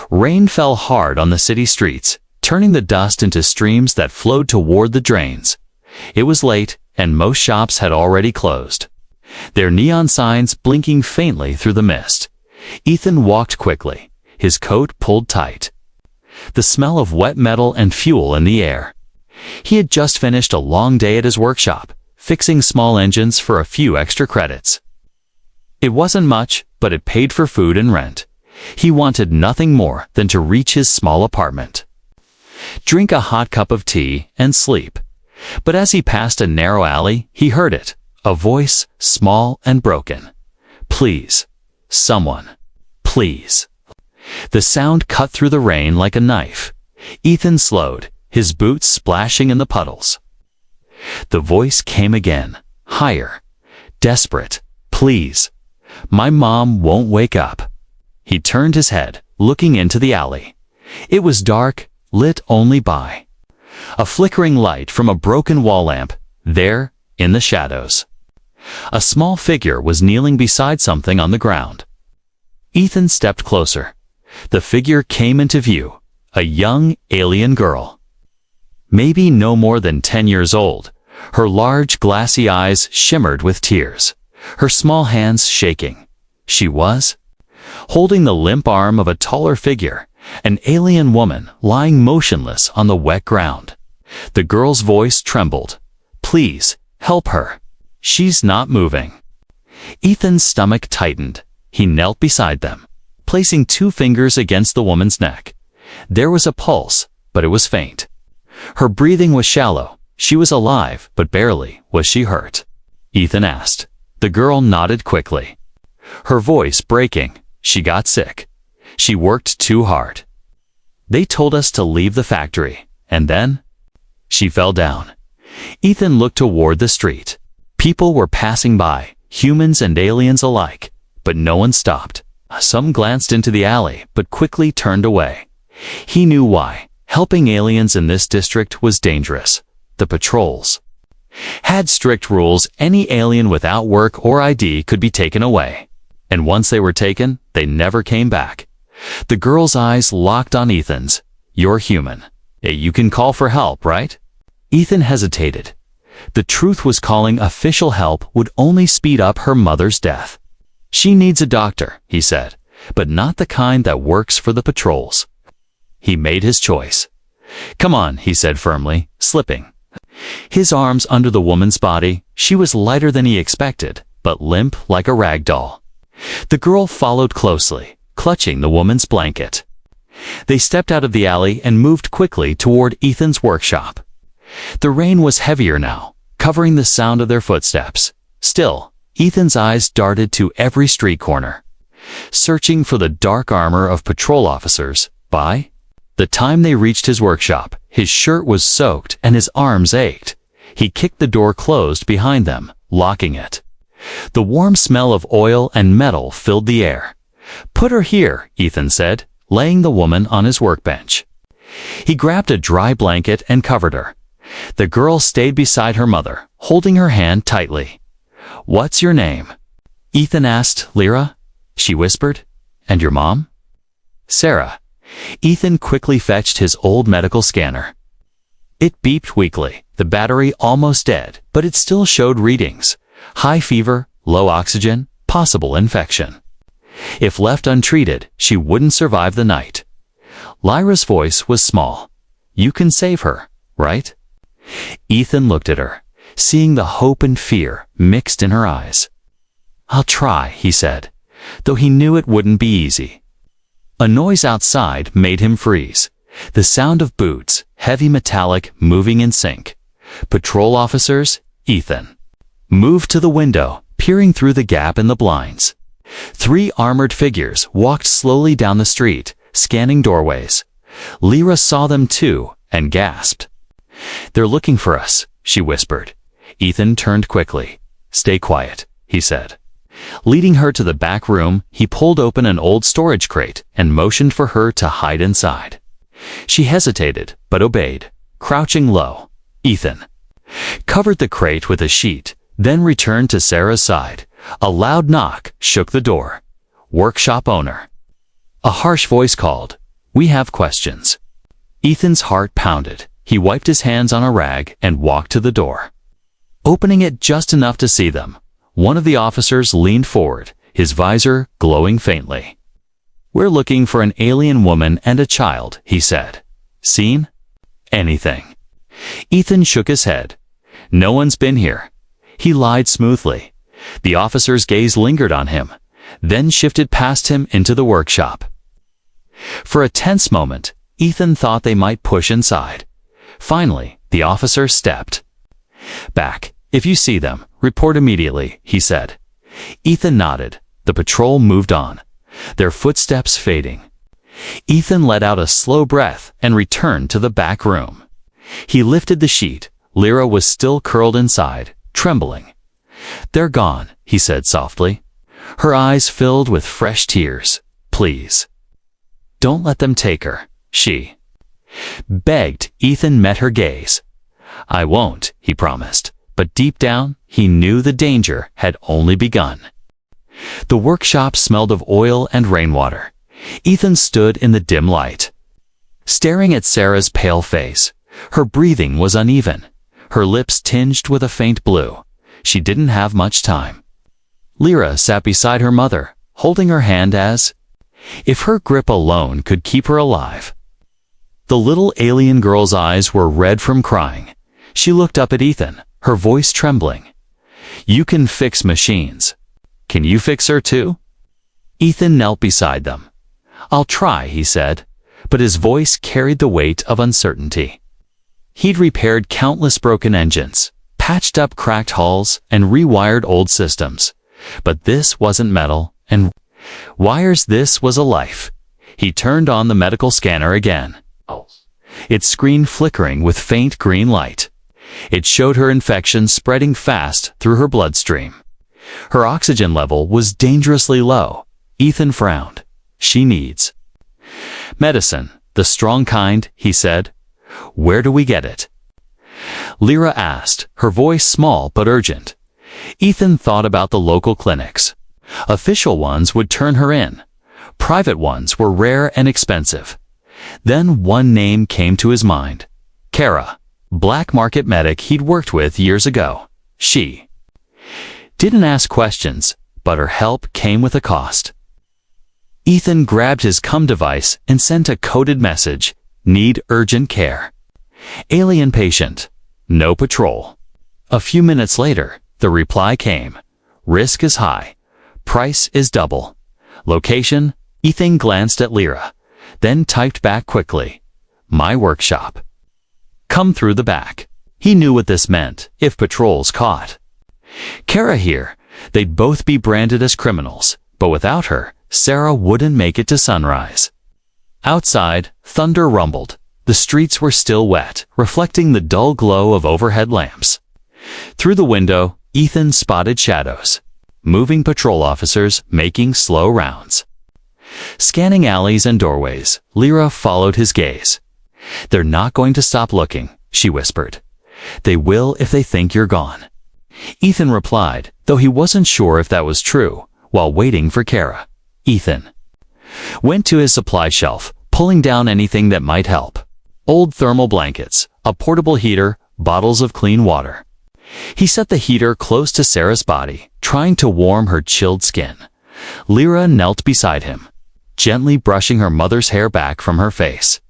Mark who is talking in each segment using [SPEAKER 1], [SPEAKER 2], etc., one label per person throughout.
[SPEAKER 1] Rain fell hard on the city streets, turning the dust into streams that flowed toward the drains. It was late, and most shops had already closed, their neon signs blinking faintly through the mist. Ethan walked quickly, his coat pulled tight, the smell of wet metal and fuel in the air. He had just finished a long day at his workshop, fixing small engines for a few extra credits. It wasn't much, but it paid for food and rent. He wanted nothing more than to reach his small apartment, drink a hot cup of tea, and sleep. But as he passed a narrow alley, he heard it, a voice, small and broken. "Please, someone, please." The sound cut through the rain like a knife. Ethan slowed, his boots splashing in the puddles. The voice came again, higher, desperate. "Please, my mom won't wake up." He turned his head, looking into the alley. It was dark, lit only by a flickering light from a broken wall lamp. There, in the shadows, a small figure was kneeling beside something on the ground. Ethan stepped closer. The figure came into view, a young alien girl, maybe no more than 10 years old. Her large, glassy eyes shimmered with tears, her small hands shaking. She was holding the limp arm of a taller figure, an alien woman lying motionless on the wet ground. The girl's voice trembled. "Please, help her. She's not moving." Ethan's stomach tightened. He knelt beside them, placing 2 fingers against the woman's neck. There was a pulse, but it was faint. Her breathing was shallow. She was alive, but barely. "Was she hurt?" Ethan asked. The girl nodded quickly, her voice breaking. "She got sick. She worked too hard. They told us to leave the factory, and then she fell down." Ethan looked toward the street. People were passing by, humans and aliens alike, but no one stopped. Some glanced into the alley, but quickly turned away. He knew why. Helping aliens in this district was dangerous. The patrols had strict rules. Any alien without work or ID could be taken away. And once they were taken, they never came back. The girl's eyes locked on Ethan's. "You're human. You can call for help, right?" Ethan hesitated. The truth was calling official help would only speed up her mother's death. "She needs a doctor," he said, "but not the kind that works for the patrols." He made his choice. "Come on," he said firmly, slipping his arms under the woman's body. She was lighter than he expected, but limp like a rag doll. The girl followed closely, clutching the woman's blanket. They stepped out of the alley and moved quickly toward Ethan's workshop. The rain was heavier now, covering the sound of their footsteps. Still, Ethan's eyes darted to every street corner, searching for the dark armor of patrol officers. By the time they reached his workshop, his shirt was soaked and his arms ached. He kicked the door closed behind them, locking it. The warm smell of oil and metal filled the air. "Put her here," Ethan said, laying the woman on his workbench. He grabbed a dry blanket and covered her. The girl stayed beside her mother, holding her hand tightly. "What's your name?" Ethan asked. "Lyra," she whispered. "And your mom?" "Sarah." Ethan quickly fetched his old medical scanner. It beeped weakly, the battery almost dead, but it still showed readings. High fever, low oxygen, possible infection. If left untreated, she wouldn't survive the night. Lyra's voice was small. "You can save her, right?" Ethan looked at her, seeing the hope and fear mixed in her eyes. "I'll try," he said, though he knew it wouldn't be easy. A noise outside made him freeze. The sound of boots, heavy metallic, moving in sync. Patrol officers. Ethan moved to the window, peering through the gap in the blinds. 3 armored figures walked slowly down the street, scanning doorways. Lyra saw them too, and gasped. "They're looking for us," she whispered. Ethan turned quickly. "Stay quiet," he said. Leading her to the back room, he pulled open an old storage crate and motioned for her to hide inside. She hesitated, but obeyed, crouching low. Ethan covered the crate with a sheet, then returned to Sarah's side. A loud knock shook the door. "Workshop owner." A harsh voice called, We have questions." Ethan's heart pounded. He wiped his hands on a rag and walked to the door. Opening it just enough to see them, one of the officers leaned forward, his visor glowing faintly. "We're looking for an alien woman and a child," he said. "Seen anything?" Ethan shook his head. "No one's been here." He lied smoothly. The officer's gaze lingered on him, then shifted past him into the workshop. For a tense moment, Ethan thought they might push inside. Finally, the officer stepped back. "If you see them, report immediately," he said. Ethan nodded. The patrol moved on, their footsteps fading. Ethan let out a slow breath and returned to the back room. He lifted the sheet. Lyra was still curled inside, trembling. "They're gone," he said softly. Her eyes filled with fresh tears. "Please, don't let them take her," she begged. Ethan met her gaze. "I won't," he promised, but deep down, he knew the danger had only begun. The workshop smelled of oil and rainwater. Ethan stood in the dim light, staring at Sarah's pale face. Her breathing was uneven, her lips tinged with a faint blue. She didn't have much time. Lyra sat beside her mother, holding her hand as if her grip alone could keep her alive. The little alien girl's eyes were red from crying. She looked up at Ethan, her voice trembling. "You can fix machines. Can you fix her too?" Ethan knelt beside them. "I'll try," he said, but his voice carried the weight of uncertainty. He'd repaired countless broken engines, patched up cracked hulls, and rewired old systems. But this wasn't metal and wires, this was a life. He turned on the medical scanner again, its screen flickering with faint green light. It showed her infection spreading fast through her bloodstream. Her oxygen level was dangerously low. Ethan frowned. "She needs medicine, the strong kind," he said. "Where do we get it?" Lyra asked, her voice small but urgent. Ethan thought about the local clinics. Official ones would turn her in. Private ones were rare and expensive. Then one name came to his mind. Kara, black market medic he'd worked with years ago. She didn't ask questions, but her help came with a cost. Ethan grabbed his cum device and sent a coded message. "Need urgent care. Alien patient. No patrol." A few minutes later, the reply came. "Risk is high. Price is double. Location?" Ethan glanced at Lyra, then typed back quickly. "My workshop. Come through the back." He knew what this meant if patrols caught Kara here. They'd both be branded as criminals, but without her, Sarah wouldn't make it to sunrise. Outside, thunder rumbled. The streets were still wet, reflecting the dull glow of overhead lamps. Through the window, Ethan spotted shadows. Moving patrol officers making slow rounds. Scanning alleys and doorways, Lyra followed his gaze. "They're not going to stop looking," she whispered. "They will if they think you're gone." Ethan replied, though he wasn't sure if that was true, while waiting for Kara. Ethan went to his supply shelf, pulling down anything that might help. Old thermal blankets, a portable heater, bottles of clean water. He set the heater close to Sarah's body, trying to warm her chilled skin. Lyra knelt beside him, gently brushing her mother's hair back from her face.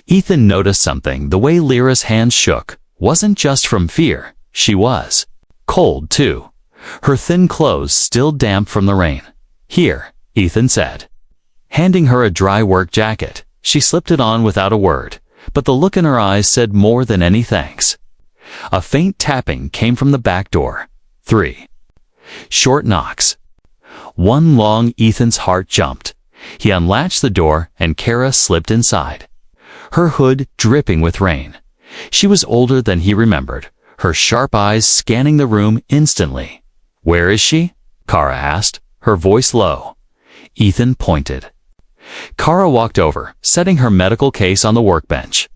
[SPEAKER 1] Ethan noticed something. The way Lyra's hands shook wasn't just from fear. She was cold, too. Her thin clothes still damp from the rain. "Here," Ethan said, handing her a dry work jacket. She slipped it on without a word, but the look in her eyes said more than any thanks. A faint tapping came from the back door. 3 short knocks. One long. Ethan's heart jumped. He unlatched the door and Kara slipped inside, her hood dripping with rain. She was older than he remembered, her sharp eyes scanning the room instantly. "Where is she?" Kara asked, her voice low. Ethan pointed. Kara walked over, setting her medical case on the workbench.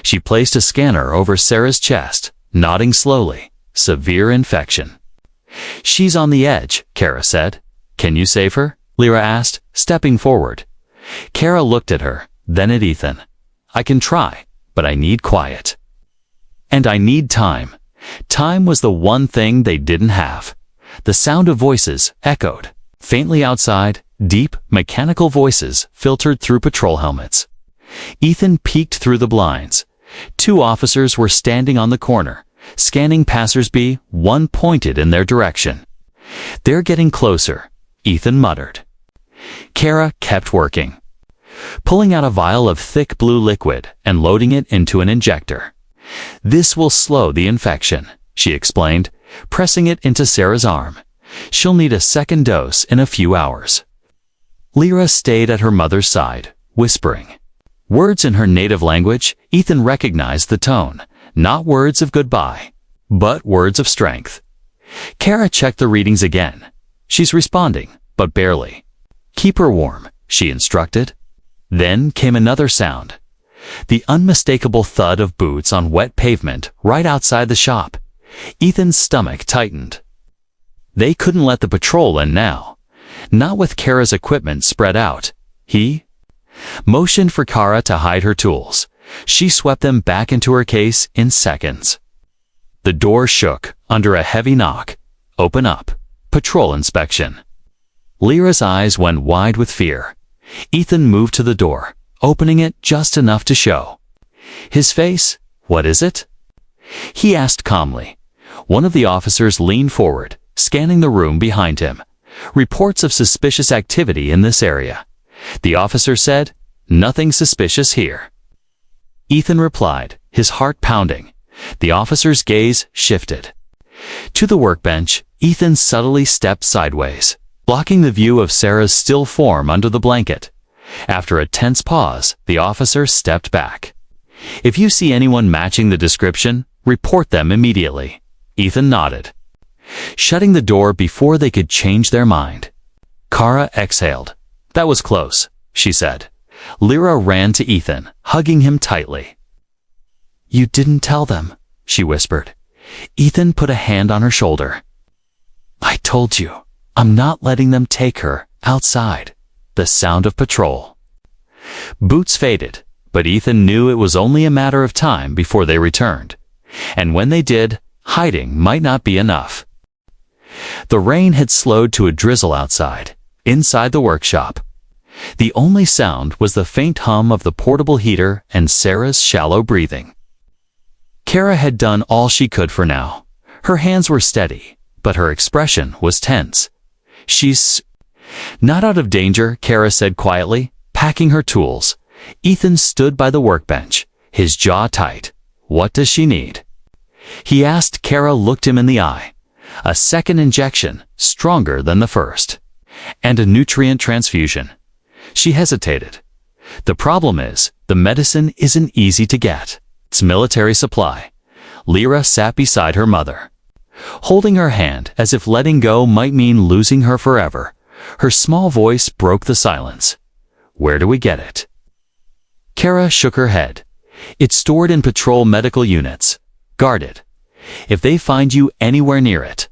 [SPEAKER 1] She placed a scanner over Sarah's chest, nodding slowly. "Severe infection." "She's on the edge," Kara said. "Can you save her?" Lyra asked, stepping forward. Kara looked at her, Then at Ethan. "I can try, but I need quiet. And I need time." Time was the one thing they didn't have. The sound of voices echoed. Faintly outside, deep, mechanical voices filtered through patrol helmets. Ethan peeked through the blinds. 2 officers were standing on the corner, scanning passersby, one pointed in their direction. "They're getting closer," Ethan muttered. Kara kept working, pulling out a vial of thick blue liquid and loading it into an injector. "This will slow the infection," she explained, pressing it into Sarah's arm. "She'll need a second dose in a few hours." Lyra stayed at her mother's side, whispering. Words in her native language, Ethan recognized the tone, not words of goodbye, but words of strength. Kara checked the readings again. "She's responding, but barely." "Keep her warm," she instructed. Then came another sound. The unmistakable thud of boots on wet pavement right outside the shop. Ethan's stomach tightened. They couldn't let the patrol in now. Not with Kara's equipment spread out. He motioned for Kara to hide her tools. She swept them back into her case in seconds. The door shook under a heavy knock. "Open up. Patrol inspection." Lyra's eyes went wide with fear. Ethan moved to the door, opening it just enough to show. His face, "What is it?" he asked calmly. One of the officers leaned forward, scanning the room behind him. "Reports of suspicious activity in this area." The officer said, "Nothing suspicious here." Ethan replied, his heart pounding. The officer's gaze shifted. To the workbench, Ethan subtly stepped sideways, blocking the view of Sarah's still form under the blanket. After a tense pause, the officer stepped back. "If you see anyone matching the description, report them immediately." Ethan nodded, shutting the door before they could change their mind. Kara exhaled. "That was close," she said. Lyra ran to Ethan, hugging him tightly. "You didn't tell them," she whispered. Ethan put a hand on her shoulder. "I told you, I'm not letting them take her outside." The sound of patrol. Boots faded, but Ethan knew it was only a matter of time before they returned. And when they did, hiding might not be enough. The rain had slowed to a drizzle outside, inside the workshop. The only sound was the faint hum of the portable heater and Sarah's shallow breathing. Kara had done all she could for now. Her hands were steady, but her expression was tense. "She's not out of danger," Kara said quietly, packing her tools. Ethan stood by the workbench, his jaw tight. "What does she need?" he asked. Kara looked him in the eye. "A second injection, stronger than the first. And a nutrient transfusion." She hesitated. "The problem is, the medicine isn't easy to get. It's military supply." Lyra sat beside her mother, holding her hand as if letting go might mean losing her forever. Her small voice broke the silence. "Where do we get it?" Kara shook her head. "It's stored in patrol medical units. Guarded. If they find you anywhere near it."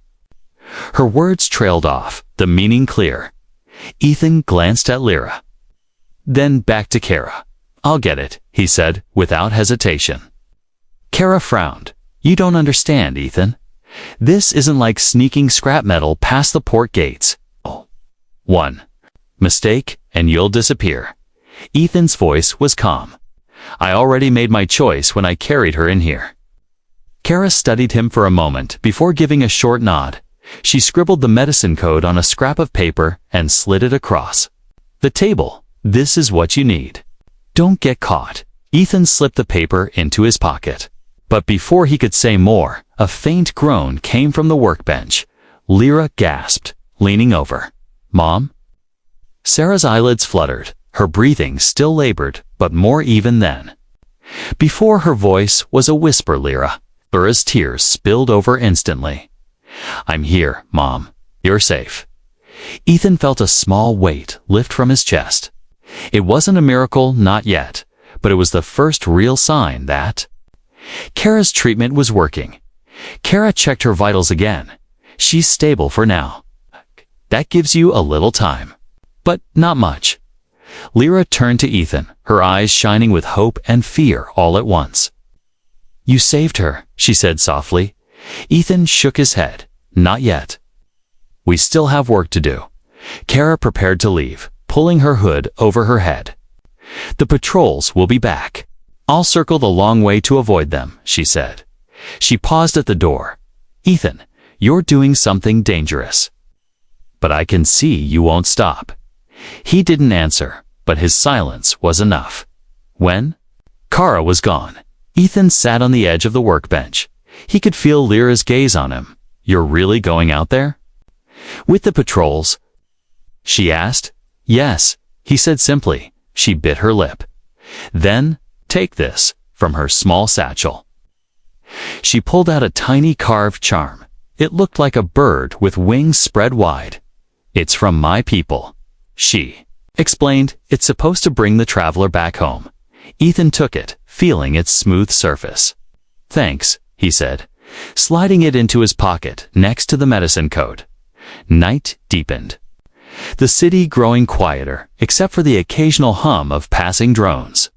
[SPEAKER 1] Her words trailed off, the meaning clear. Ethan glanced at Lyra. Then back to Kara. "I'll get it," he said, without hesitation. Kara frowned. "You don't understand, Ethan. This isn't like sneaking scrap metal past the port gates. One mistake, and you'll disappear." Ethan's voice was calm. "I already made my choice when I carried her in here." Kara studied him for a moment before giving a short nod. She scribbled the medicine code on a scrap of paper and slid it across the table. "This is what you need. Don't get caught." Ethan slipped the paper into his pocket. But before he could say more, a faint groan came from the workbench. Lyra gasped, leaning over. "Mom?" Sarah's eyelids fluttered, her breathing still labored, but more even then. Before her voice was a whisper, Lyra. Lyra's tears spilled over instantly. "I'm here, Mom. You're safe." Ethan felt a small weight lift from his chest. It wasn't a miracle, not yet, but it was the first real sign that Kara's treatment was working. Kara checked her vitals again. "She's stable for now. That gives you a little time. But not much." Lyra turned to Ethan, her eyes shining with hope and fear all at once. "You saved her," she said softly. Ethan shook his head. "Not yet. We still have work to do." Kara prepared to leave, pulling her hood over her head. "The patrols will be back. I'll circle the long way to avoid them," she said. She paused at the door. "Ethan, you're doing something dangerous. But I can see you won't stop." He didn't answer, but his silence was enough. When Kara was gone, Ethan sat on the edge of the workbench. He could feel Lyra's gaze on him. "You're really going out there?" "With the patrols?" she asked. "Yes," he said simply. She bit her lip. "Then, take this," from her small satchel. She pulled out a tiny carved charm. It looked like a bird with wings spread wide. "It's from my people," she explained. "It's supposed to bring the traveler back home." Ethan took it, feeling its smooth surface. "Thanks," he said, sliding it into his pocket next to the medicine code. Night deepened. The city growing quieter, except for the occasional hum of passing drones.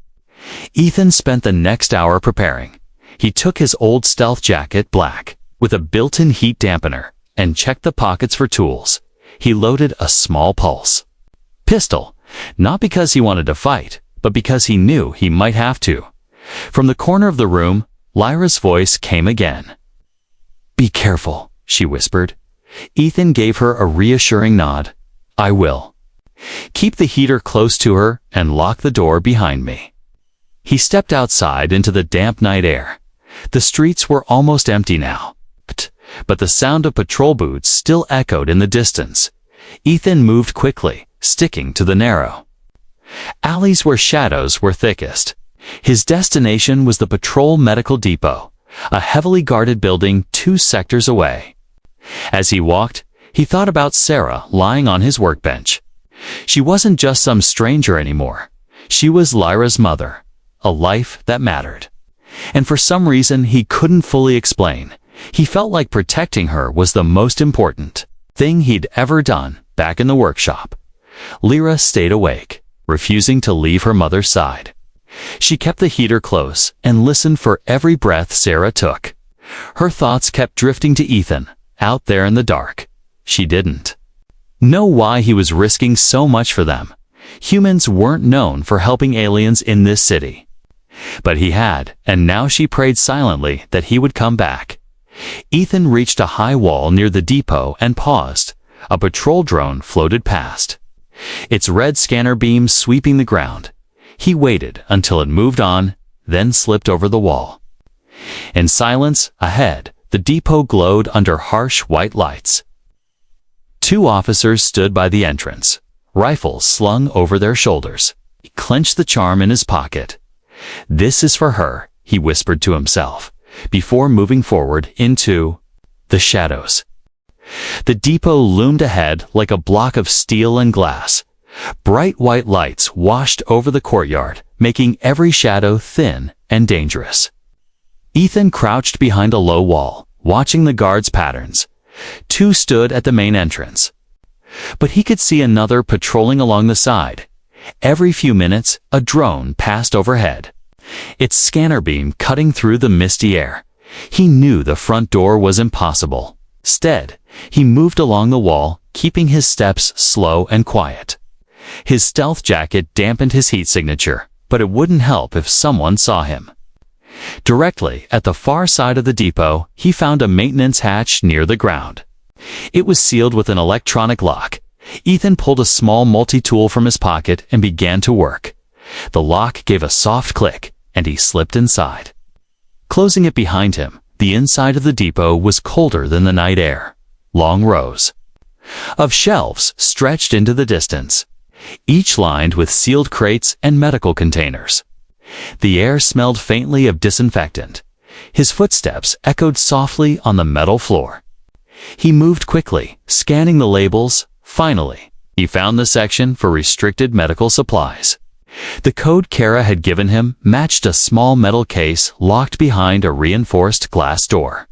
[SPEAKER 1] Ethan spent the next hour preparing. He took his old stealth jacket, black, with a built-in heat dampener, and checked the pockets for tools. He loaded a small pulse pistol, not because he wanted to fight, but because he knew he might have to. From the corner of the room, Lyra's voice came again. "Be careful," she whispered. Ethan gave her a reassuring nod. "I will. Keep the heater close to her and lock the door behind me." He stepped outside into the damp night air. The streets were almost empty now, but the sound of patrol boots still echoed in the distance. Ethan moved quickly, sticking to the narrow alleys where shadows were thickest. His destination was the patrol medical depot, a heavily guarded building 2 sectors away. As he walked, he thought about Sarah lying on his workbench. She wasn't just some stranger anymore. She was Lyra's mother, a life that mattered. And for some reason he couldn't fully explain, he felt like protecting her was the most important thing he'd ever done back in the workshop. Lyra stayed awake, refusing to leave her mother's side. She kept the heater close and listened for every breath Sarah took. Her thoughts kept drifting to Ethan, out there in the dark. She didn't know why he was risking so much for them. Humans weren't known for helping aliens in this city. But he had, and now she prayed silently that he would come back. Ethan reached a high wall near the depot and paused. A patrol drone floated past, its red scanner beam sweeping the ground. He waited until it moved on, then slipped over the wall. In silence, ahead, the depot glowed under harsh white lights. 2 officers stood by the entrance, rifles slung over their shoulders. He clenched the charm in his pocket. "This is for her," he whispered to himself, before moving forward into the shadows. The depot loomed ahead like a block of steel and glass. Bright white lights washed over the courtyard, making every shadow thin and dangerous. Ethan crouched behind a low wall, watching the guards' patterns. 2 stood at the main entrance, but he could see another patrolling along the side. Every few minutes, a drone passed overhead, its scanner beam cutting through the misty air. He knew the front door was impossible. Instead, he moved along the wall, keeping his steps slow and quiet. His stealth jacket dampened his heat signature, but it wouldn't help if someone saw him. Directly at the far side of the depot, he found a maintenance hatch near the ground. It was sealed with an electronic lock. Ethan pulled a small multi-tool from his pocket and began to work. The lock gave a soft click, and he slipped inside. Closing it behind him, the inside of the depot was colder than the night air. Long rows of shelves stretched into the distance, each lined with sealed crates and medical containers. The air smelled faintly of disinfectant. His footsteps echoed softly on the metal floor. He moved quickly, scanning the labels. Finally, he found the section for restricted medical supplies. The code Kara had given him matched a small metal case locked behind a reinforced glass door.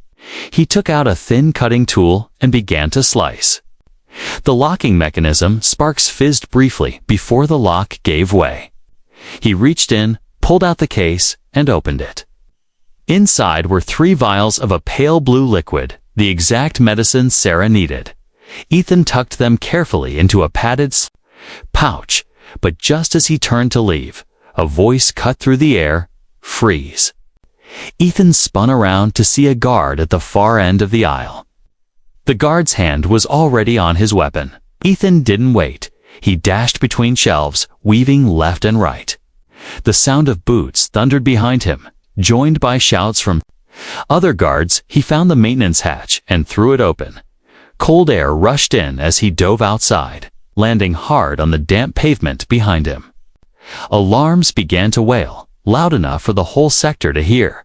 [SPEAKER 1] He took out a thin cutting tool and began to slice. The locking mechanism, sparks fizzed briefly before the lock gave way. He reached in, pulled out the case, and opened it. Inside were 3 vials of a pale blue liquid, the exact medicine Sarah needed. Ethan tucked them carefully into a padded pouch, but just as he turned to leave, a voice cut through the air, "Freeze." Ethan spun around to see a guard at the far end of the aisle. The guard's hand was already on his weapon. Ethan didn't wait. He dashed between shelves, weaving left and right. The sound of boots thundered behind him, joined by shouts from other guards. He found the maintenance hatch and threw it open. Cold air rushed in as he dove outside, landing hard on the damp pavement behind him. Alarms began to wail, loud enough for the whole sector to hear.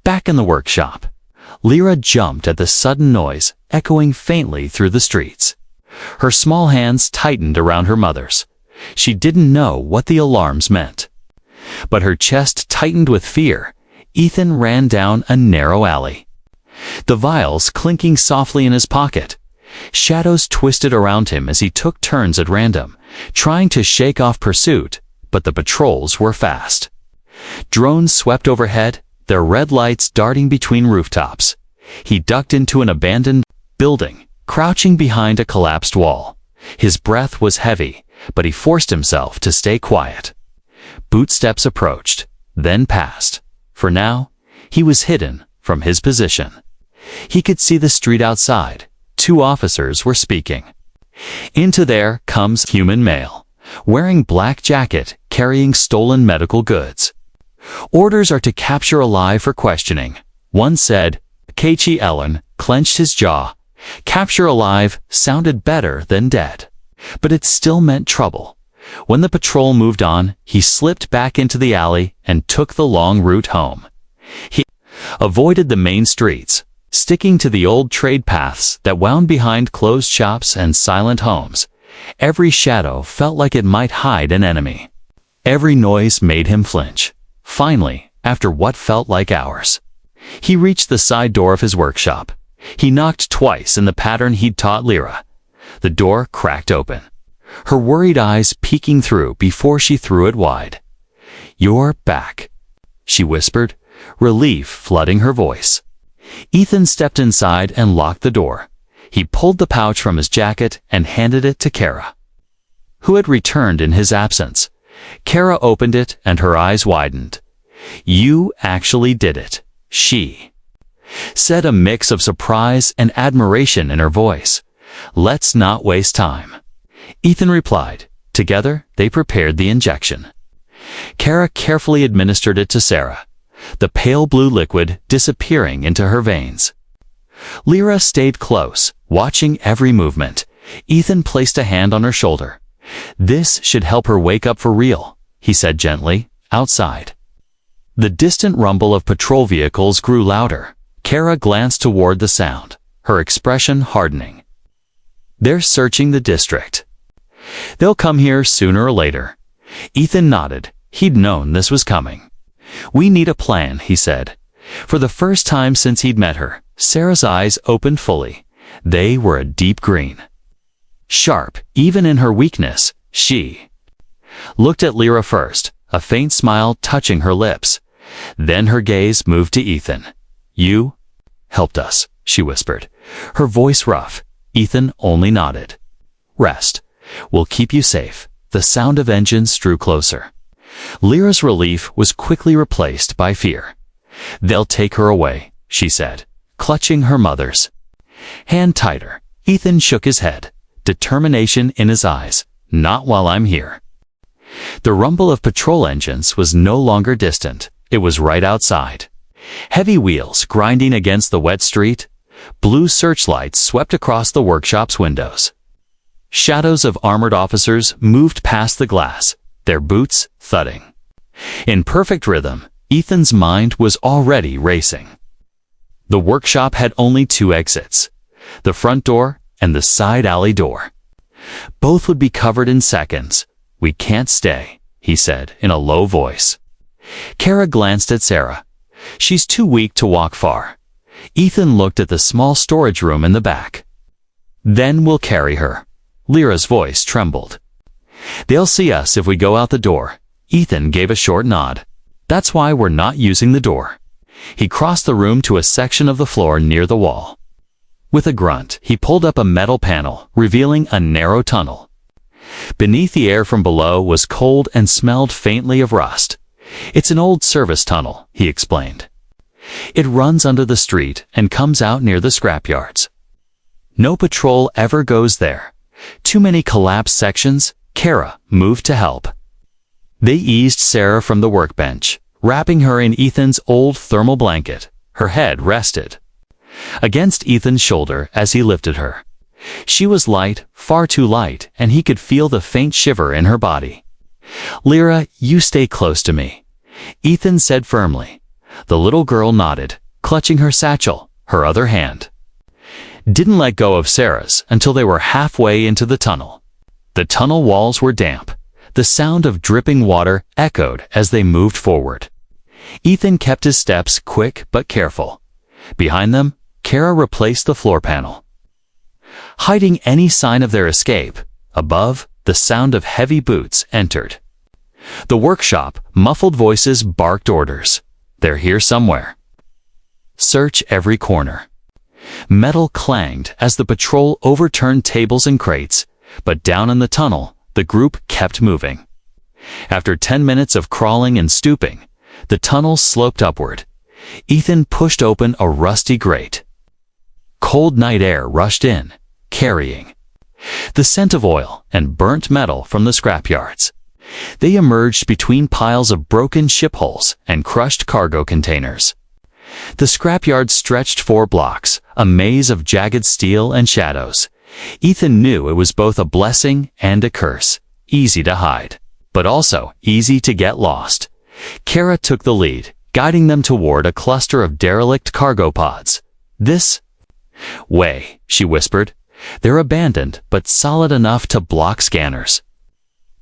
[SPEAKER 1] Back in the workshop, Lyra jumped at the sudden noise echoing faintly through the streets. Her small hands tightened around her mother's. She didn't know what the alarms meant. But her chest tightened with fear. Ethan ran down a narrow alley, the vials clinking softly in his pocket. Shadows twisted around him as he took turns at random, trying to shake off pursuit, but the patrols were fast. Drones swept overhead, their red lights darting between rooftops. He ducked into an abandoned building, crouching behind a collapsed wall. His breath was heavy, but he forced himself to stay quiet. Bootsteps approached, then passed. For now, he was hidden from his position. He could see the street outside. 2 officers were speaking. Into there comes human male, wearing black jacket, carrying stolen medical goods. Orders are to capture alive for questioning. One said. Keiichi Ellen clenched his jaw. Capture alive sounded better than dead, but it still meant trouble. When the patrol moved on, he slipped back into the alley and took the long route home. He avoided the main streets, sticking to the old trade paths that wound behind closed shops and silent homes. Every shadow felt like it might hide an enemy. Every noise made him flinch. Finally, after what felt like hours, he reached the side door of his workshop. He knocked twice in the pattern he'd taught Lyra. The door cracked open, her worried eyes peeking through before she threw it wide. "You're back," she whispered, relief flooding her voice. Ethan stepped inside and locked the door. He pulled the pouch from his jacket and handed it to Kara, who had returned in his absence. Kara opened it and her eyes widened. "You actually did it," she said, a mix of surprise and admiration in her voice. "Let's not waste time." Ethan replied. Together, they prepared the injection. Kara carefully administered it to Sarah, the pale blue liquid disappearing into her veins. Lyra stayed close, watching every movement. Ethan placed a hand on her shoulder. "This should help her wake up for real," he said gently. Outside, the distant rumble of patrol vehicles grew louder. Kara glanced toward the sound, her expression hardening. "They're searching the district. They'll come here sooner or later." Ethan nodded. He'd known this was coming. "We need a plan," he said. For the first time since he'd met her, Sarah's eyes opened fully. They were a deep green. Sharp, even in her weakness, she looked at Lyra first, a faint smile touching her lips. Then her gaze moved to Ethan. "You helped us," she whispered, her voice rough. Ethan only nodded. "Rest. We'll keep you safe." The sound of engines drew closer. Lyra's relief was quickly replaced by fear. "They'll take her away," she said, clutching her mother's hand tighter. Ethan shook his head, determination in his eyes. "Not while I'm here." The rumble of patrol engines was no longer distant. It was right outside. Heavy wheels grinding against the wet street. Blue searchlights swept across the workshop's windows. Shadows of armored officers moved past the glass, their boots thudding. In perfect rhythm, Ethan's mind was already racing. The workshop had only 2 exits, the front door and the side alley door. Both would be covered in seconds. "We can't stay," he said in a low voice. Kara glanced at Sarah. "She's too weak to walk far." Ethan looked at the small storage room in the back. Then we'll carry her. Lyra's voice trembled. They'll see us if we go out the door. Ethan gave a short nod. That's why we're not using the door. He crossed the room to a section of the floor near the wall. With a grunt, he pulled up a metal panel, revealing a narrow tunnel. Beneath, the air from below was cold and smelled faintly of rust. It's an old service tunnel, he explained. It runs under the street and comes out near the scrapyards. No patrol ever goes there. Too many collapsed sections. Kara moved to help. They eased Sarah from the workbench, wrapping her in Ethan's old thermal blanket. Her head rested against Ethan's shoulder as he lifted her. She was light, far too light, and he could feel the faint shiver in her body. Lyra, you stay close to me, Ethan said firmly. The little girl nodded, clutching her satchel, her other hand. Didn't let go of Sarah's until they were halfway into the tunnel. The tunnel walls were damp. The sound of dripping water echoed as they moved forward. Ethan kept his steps quick but careful. Behind them, Kara replaced the floor panel, hiding any sign of their escape. Above, the sound of heavy boots entered. The workshop, muffled voices barked orders. They're here somewhere. Search every corner. Metal clanged as the patrol overturned tables and crates, but down in the tunnel, the group kept moving. After 10 minutes of crawling and stooping, the tunnel sloped upward. Ethan pushed open a rusty grate. Cold night air rushed in, carrying the scent of oil and burnt metal from the scrapyards. They emerged between piles of broken ship hulls and crushed cargo containers. The scrapyard stretched 4 blocks, a maze of jagged steel and shadows. Ethan knew it was both a blessing and a curse, easy to hide, but also easy to get lost. Kara took the lead, guiding them toward a cluster of derelict cargo pods. This way, she whispered. They're abandoned, but solid enough to block scanners.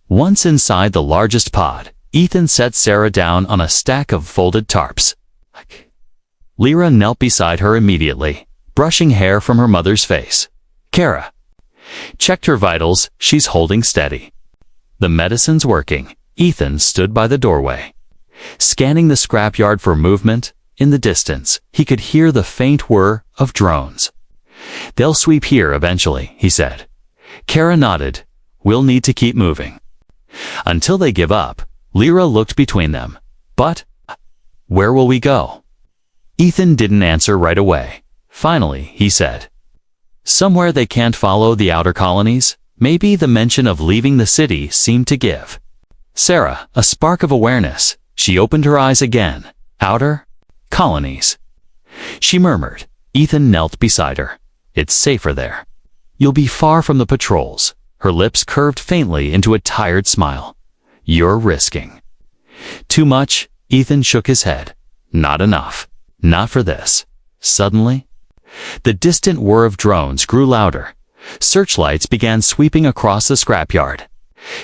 [SPEAKER 1] Once inside the largest pod, Ethan set Sarah down on a stack of folded tarps. Lyra knelt beside her immediately, brushing hair from her mother's face. Kara checked her vitals. She's holding steady. The medicine's working. Ethan stood by the doorway, scanning the scrapyard for movement. In the distance, he could hear the faint whir of drones. They'll sweep here eventually, he said. Kara nodded. We'll need to keep moving until they give up. Lyra looked between them. But where will we go? Ethan didn't answer right away. Finally, he said, somewhere they can't follow the outer colonies. Maybe the mention of leaving the city seemed to give Sarah a spark of awareness. She opened her eyes again. Outer colonies, she murmured. Ethan knelt beside her. It's safer there. You'll be far from the patrols. Her lips curved faintly into a tired smile. You're risking too much. Ethan shook his head. Not enough. Not for this. Suddenly, the distant whir of drones grew louder. Searchlights began sweeping across the scrapyard.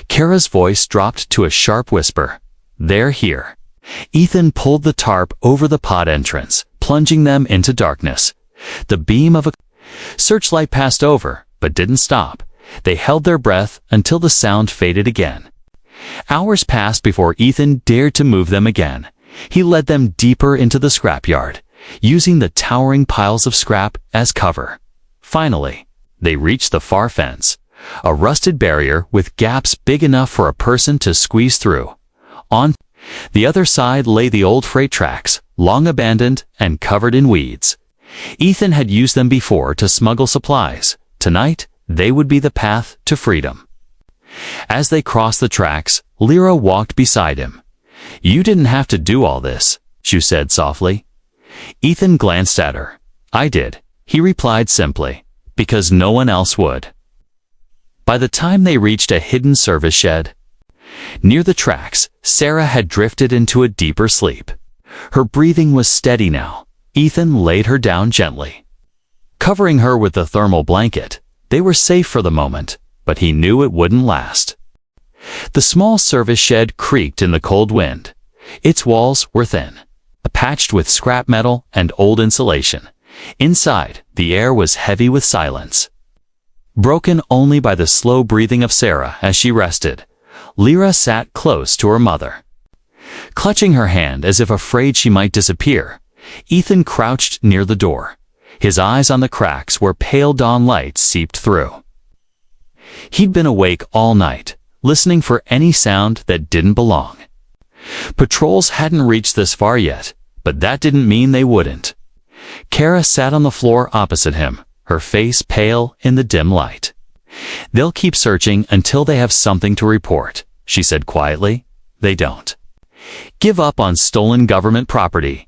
[SPEAKER 1] Kara's voice dropped to a sharp whisper. They're here. Ethan pulled the tarp over the pod entrance, plunging them into darkness. The beam of a searchlight passed over, but didn't stop. They held their breath until the sound faded again. Hours passed before Ethan dared to move them again. He led them deeper into the scrapyard, using the towering piles of scrap as cover. Finally, they reached the far fence, a rusted barrier with gaps big enough for a person to squeeze through. On the other side lay the old freight tracks, long abandoned and covered in weeds. Ethan had used them before to smuggle supplies. Tonight, they would be the path to freedom. As they crossed the tracks, Lyra walked beside him. You didn't have to do all this, she said softly. Ethan glanced at her. I did, he replied simply, because no one else would. By the time they reached a hidden service shed near the tracks, Sarah had drifted into a deeper sleep. Her breathing was steady now. Ethan laid her down gently, covering her with the thermal blanket. They were safe for the moment, but he knew it wouldn't last. The small service shed creaked in the cold wind. Its walls were thin, patched with scrap metal and old insulation. Inside, the air was heavy with silence. broken only by the slow breathing of Sarah as she rested. Lyra sat close to her mother. Clutching her hand as if afraid she might disappear, Ethan crouched near the door, his eyes on the cracks where pale dawn light seeped through. He'd been awake all night, listening for any sound that didn't belong. Patrols hadn't reached this far yet, but that didn't mean they wouldn't. Kara sat on the floor opposite him, her face pale in the dim light. "They'll keep searching until they have something to report," she said quietly. "They don't give up on stolen government property."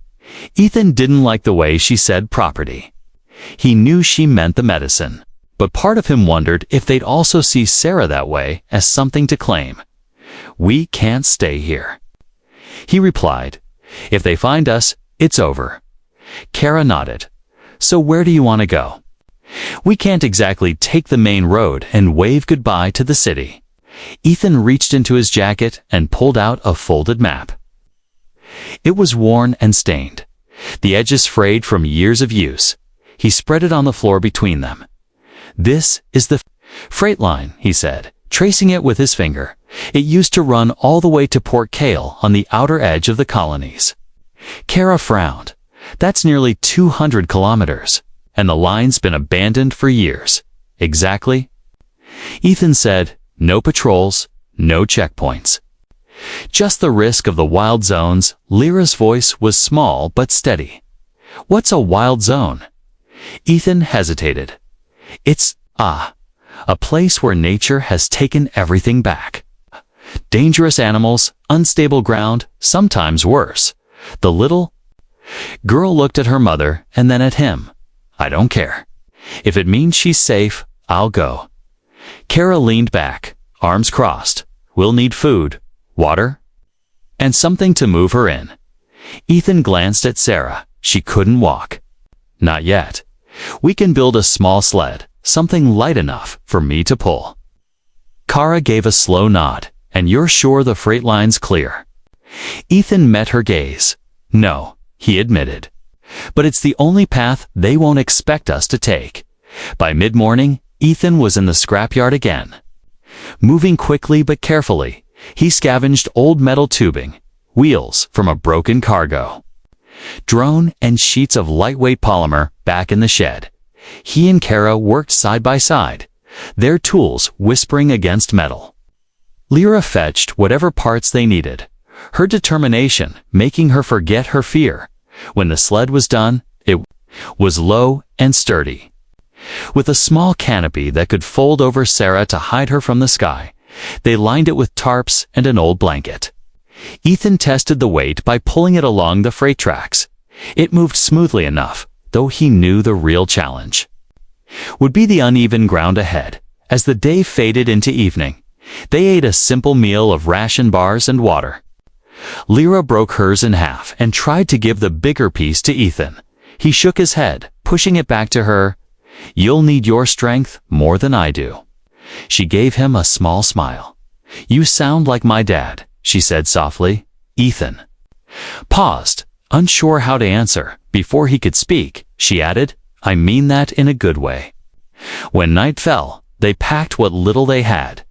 [SPEAKER 1] Ethan didn't like the way she said property. He knew she meant the medicine, but part of him wondered if they'd also see Sarah that way, as something to claim. "We can't stay here," he replied. "If they find us, it's over." Kara nodded. "So where do you want to go?" "We can't exactly take the main road and wave goodbye to the city." Ethan reached into his jacket and pulled out a folded map. It was worn and stained, the edges frayed from years of use. He spread it on the floor between them. "This is the freight line," he said, tracing it with his finger. "It used to run all the way to Port Cale on the outer edge of the colonies." Kara frowned. "That's nearly 200 kilometers, and the line's been abandoned for years." "Exactly." Ethan said, "No patrols, no checkpoints. Just the risk of the wild zones." Lyra's voice was small but steady. "What's a wild zone?" Ethan hesitated. "It's, a place where nature has taken everything back. Dangerous animals, unstable ground, sometimes worse." The little girl looked at her mother and then at him. "I don't care. If it means she's safe, I'll go." Kara leaned back, arms crossed. "We'll need food, water, and something to move her in." Ethan glanced at Sarah. She couldn't walk. "Not yet. We can build a small sled, something light enough for me to pull." Kara gave a slow nod. "And you're sure the freight line's clear?" Ethan met her gaze. "No," he admitted. "But it's the only path they won't expect us to take." By mid-morning, Ethan was in the scrapyard again. Moving quickly but carefully, he scavenged old metal tubing, wheels from a broken cargo, drone, and sheets of lightweight polymer back in the shed. He and Kara worked side by side, their tools whispering against metal. Lyra fetched whatever parts they needed, her determination making her forget her fear. When the sled was done, it was low and sturdy, with a small canopy that could fold over Sarah to hide her from the sky. They lined it with tarps and an old blanket. Ethan tested the weight by pulling it along the freight tracks. It moved smoothly enough, though he knew the real challenge would be the uneven ground ahead. As the day faded into evening, they ate a simple meal of ration bars and water. Lyra broke hers in half and tried to give the bigger piece to Ethan. He shook his head, pushing it back to her. "You'll need your strength more than I do." She gave him a small smile. "You sound like my dad," she said softly. Ethan paused, unsure how to answer. Before he could speak, she added, "I mean that in a good way." When night fell, they packed what little they had.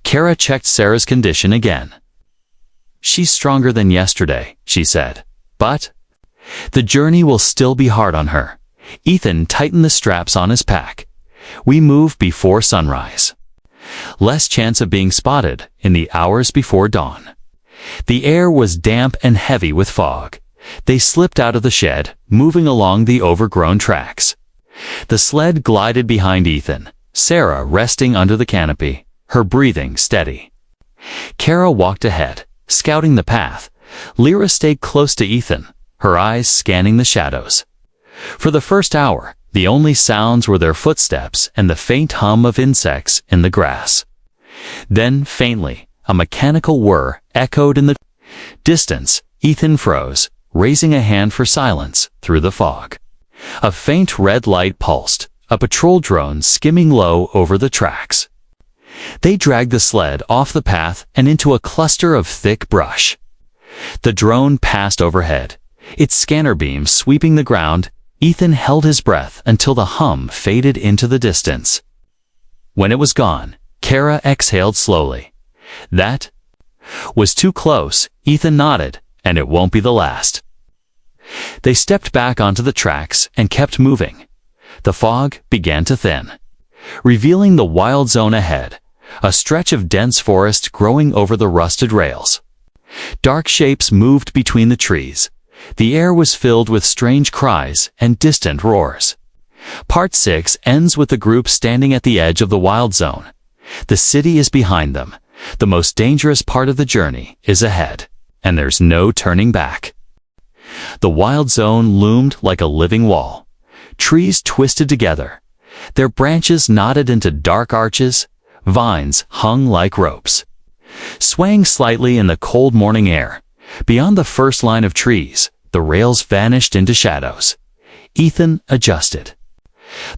[SPEAKER 1] Kara checked Sarah's condition again. "She's stronger than yesterday," she said, "but the journey will still be hard on her." Ethan tightened the straps on his pack. "We move before sunrise. Less chance of being spotted in the hours before dawn." The air was damp and heavy with fog. They slipped out of the shed, moving along the overgrown tracks. The sled glided behind Ethan, Sarah resting under the canopy, her breathing steady. Kara walked ahead, scouting the path. Lyra stayed close to Ethan, her eyes scanning the shadows. For the first hour, the only sounds were their footsteps and the faint hum of insects in the grass. Then, faintly, a mechanical whir echoed in the distance. Ethan froze, raising a hand for silence through the fog. A faint red light pulsed, a patrol drone skimming low over the tracks. They dragged the sled off the path and into a cluster of thick brush. The drone passed overhead, its scanner beams sweeping the ground. Ethan held his breath until the hum faded into the distance. When it was gone, Kara exhaled slowly. That was too close, Ethan nodded, and it won't be the last. They stepped back onto the tracks and kept moving. The fog began to thin, revealing the wild zone ahead, a stretch of dense forest growing over the rusted rails. Dark shapes moved between the trees. The air was filled with strange cries and distant roars. Part 6 ends with the group standing at the edge of the wild zone. The city is behind them. The most dangerous part of the journey is ahead, and there's no turning back. The wild zone loomed like a living wall. Trees twisted together. Their branches knotted into dark arches. Vines hung like ropes. Swaying slightly in the cold morning air, beyond the first line of trees, the rails vanished into shadows. Ethan adjusted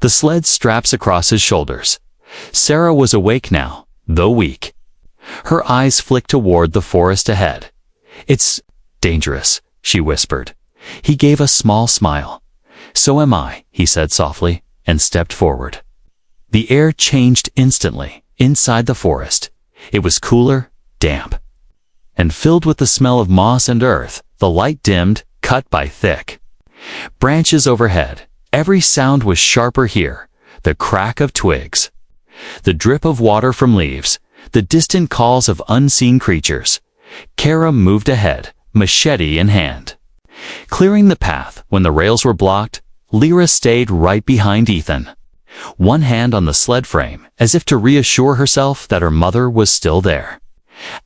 [SPEAKER 1] the sled's straps across his shoulders. Sarah was awake now, though weak. Her eyes flicked toward the forest ahead. "It's dangerous," she whispered. He gave a small smile. "So am I," he said softly, and stepped forward. The air changed instantly inside the forest. It was cooler, damp, and filled with the smell of moss and earth. The light dimmed, cut by thick branches overhead. Every sound was sharper here, the crack of twigs, the drip of water from leaves, the distant calls of unseen creatures. Kara moved ahead, machete in hand. Clearing the path when the rails were blocked, Lyra stayed right behind Ethan, one hand on the sled frame, as if to reassure herself that her mother was still there.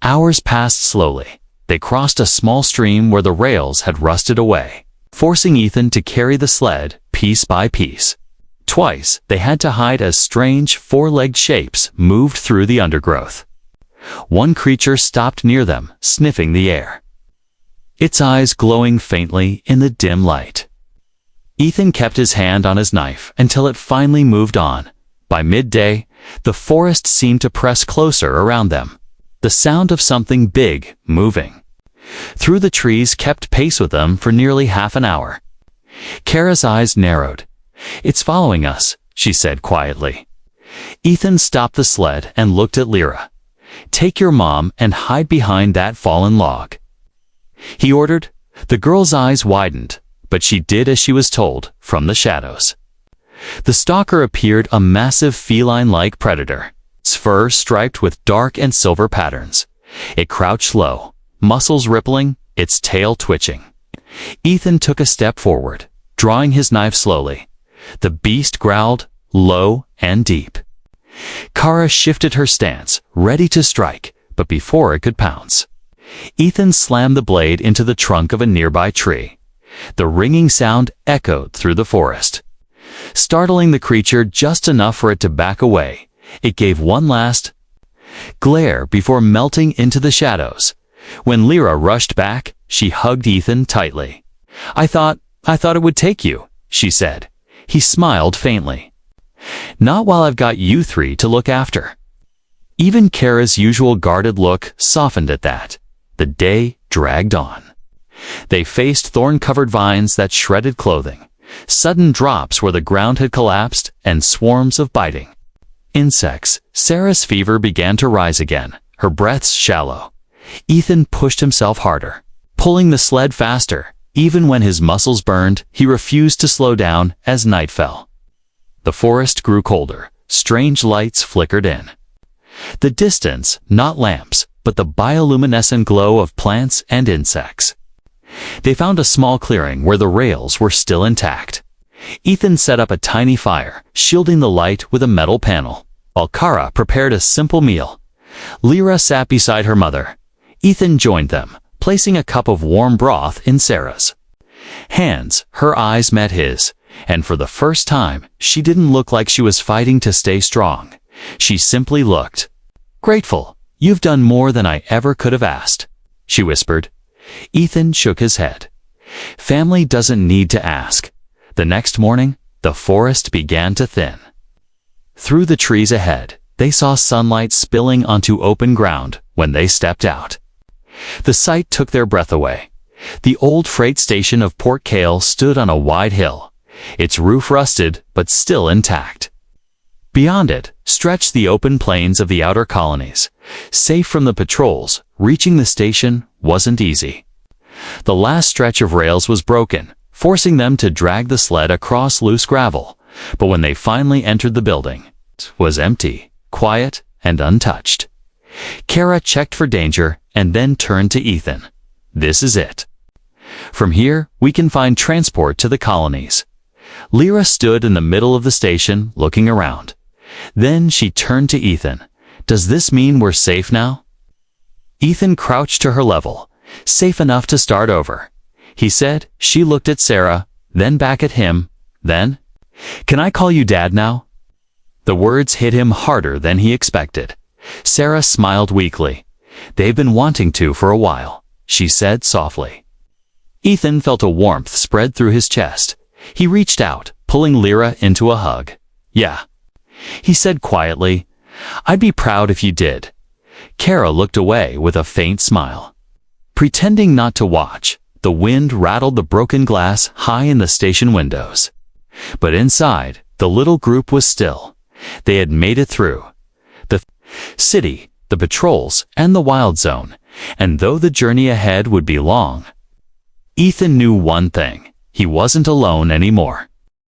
[SPEAKER 1] Hours passed slowly. They crossed a small stream where the rails had rusted away, forcing Ethan to carry the sled piece by piece. Twice, they had to hide as strange, four-legged shapes moved through the undergrowth. One creature stopped near them, sniffing the air, its eyes glowing faintly in the dim light. Ethan kept his hand on his knife until it finally moved on. By midday, the forest seemed to press closer around them. The sound of something big moving through the trees kept pace with them for nearly half an hour. Kara's eyes narrowed. "It's following us," she said quietly. Ethan stopped the sled and looked at Lyra. "Take your mom and hide behind that fallen log," he ordered. The girl's eyes widened, but she did as she was told, from the shadows. The stalker appeared, a massive feline-like predator, its fur striped with dark and silver patterns. It crouched low, muscles rippling, its tail twitching. Ethan took a step forward, drawing his knife slowly. The beast growled, low and deep. Kara shifted her stance, ready to strike, but before it could pounce, Ethan slammed the blade into the trunk of a nearby tree. The ringing sound echoed through the forest, startling the creature just enough for it to back away. It gave one last glare before melting into the shadows. When Lyra rushed back, she hugged Ethan tightly. I thought it would take you," she said. He smiled faintly. "Not while I've got you three to look after." Even Kara's usual guarded look softened at that. The day dragged on. They faced thorn-covered vines that shredded clothing, sudden drops where the ground had collapsed, and swarms of biting insects. Sarah's fever began to rise again, her breaths shallow. Ethan pushed himself harder, pulling the sled faster. Even when his muscles burned, he refused to slow down as night fell. The forest grew colder. Strange lights flickered in the distance, not lamps, but the bioluminescent glow of plants and insects. They found a small clearing where the rails were still intact. Ethan set up a tiny fire, shielding the light with a metal panel, while Kara prepared a simple meal. Lyra sat beside her mother. Ethan joined them, placing a cup of warm broth in Sarah's hands. Her eyes met his, and for the first time, she didn't look like she was fighting to stay strong. She simply looked grateful. "You've done more than I ever could have asked," she whispered. Ethan shook his head. Family doesn't need to ask. The next morning, the forest began to thin. Through the trees ahead, they saw sunlight spilling onto open ground when they stepped out. The sight took their breath away. The old freight station of Port Cale stood on a wide hill, its roof rusted but still intact. Beyond it stretched the open plains of the outer colonies. Safe from the patrols, reaching the station wasn't easy. The last stretch of rails was broken, forcing them to drag the sled across loose gravel. But when they finally entered the building, it was empty, quiet, and untouched. Kara checked for danger and then turned to Ethan. "This is it. From here, we can find transport to the colonies." Lyra stood in the middle of the station, looking around. Then she turned to Ethan. "Does this mean we're safe now?" Ethan crouched to her level. "Safe enough to start over," he said. She looked at Sarah, then back at him, then, "Can I call you Dad now?" The words hit him harder than he expected. Sarah smiled weakly. "They've been wanting to for a while," she said softly. Ethan felt a warmth spread through his chest. He reached out, pulling Lyra into a hug. "Yeah," he said quietly. "I'd be proud if you did." Kara looked away with a faint smile. Pretending not to watch, the wind rattled the broken glass high in the station windows. But inside, the little group was still. They had made it through the city, the patrols, and the wild zone, and though the journey ahead would be long, Ethan knew one thing: he wasn't alone anymore.